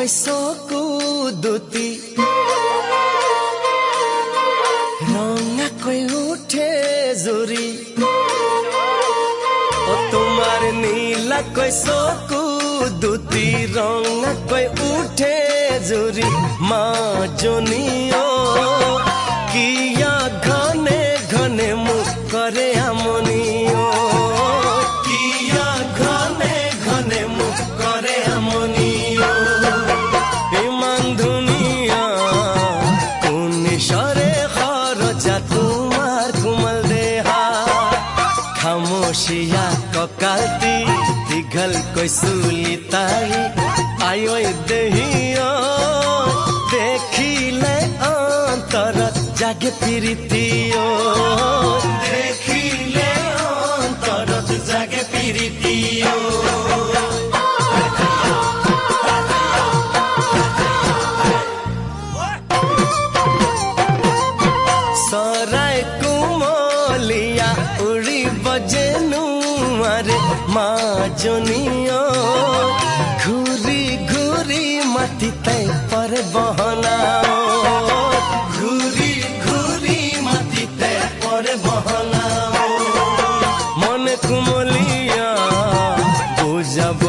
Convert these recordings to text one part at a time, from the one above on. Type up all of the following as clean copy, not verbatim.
চকু দুটি ৰঙাকৈ উঠে জুৰি তোমাৰ নীলাকৈ চকু দুটি ৰঙাকৈ উঠে জুৰি মাজনীয় কিয়া ঘনে ঘনে মোক কৰে আমনিও কিয়া ঘনে ঘনে মোক কৰে আমনিও ইমান ধুনীয়া কুনিশৰে খৰচা তোমাৰ কোমল দেহা খামোশিয়া কঁকালটি দীঘলকৈ চুলি তাই আই দেহিয়া দেখিলে অন্তৰত জাগে প্ৰীতিও দেখিলে অন্তৰত জাগে প্ৰীতিও চৰাই কুমলীয়া উৰিব যেনো মাৰে মাজনীয় ঘূৰি ঘূৰি মাটিতে পৰে বহনা ঘূৰি ঘূৰি মাটিতে পৰে বহনা মনে কুমলীয়া বুজাব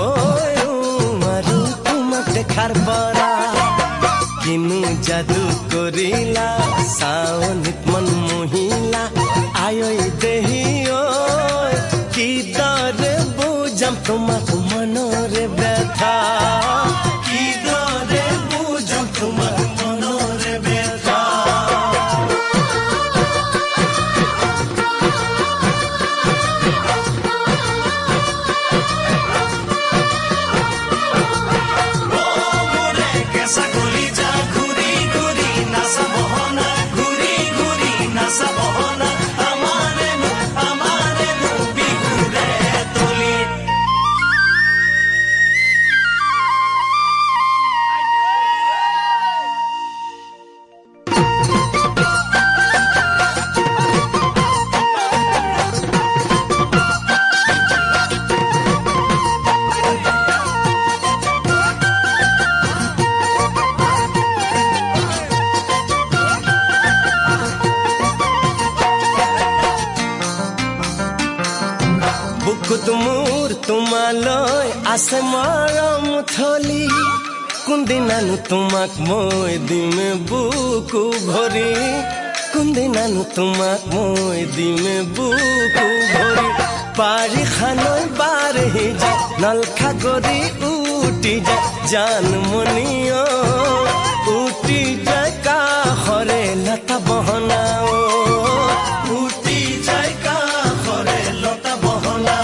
আৰু তোমাক দেখাৰ পৰা কিনো যাদু কৰিলা চাৱনিত মন মোহিলা আই দেহিও কিদৰে বুজাম তোমাক মনৰে ব্যথা কিদৰে বুজাম তোমাক মনৰে ব্যথা বুকুত মোৰ তোমালৈ আছে মৰম থলি কোনদিনানো তোমাক মই দিমে বুকু ভৰি কোনদিনানো তোমাক মই দিমে বুকু ভৰি বাৰিষালৈ বাঢ়ি যায় নলখা কৰি উটি যায় জানমনিও উটি যায় কাষৰে লতা বহনাও উটি যায় কাষৰে লতা বহনা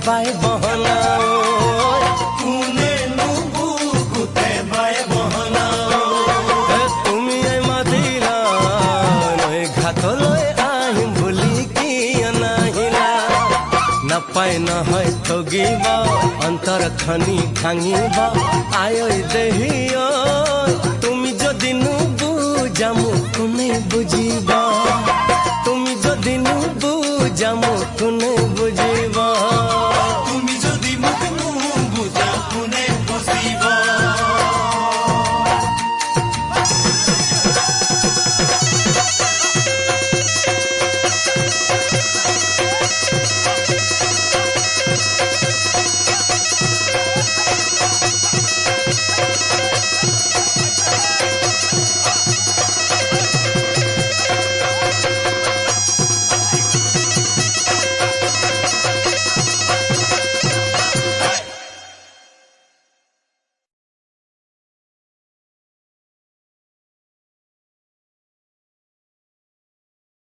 বাই বহনা কোনে নুবুকুতে বাই বহনা তুমি মাতিলা নৈ ঘাটলৈ আহিম বুলি কিয় নাহিলা নাপাই নহয় ঠগিব অন্তৰ খনি ভাঙিব আই দেহিয় তুমি যদি নুবুজা মোক কোনে বুজিব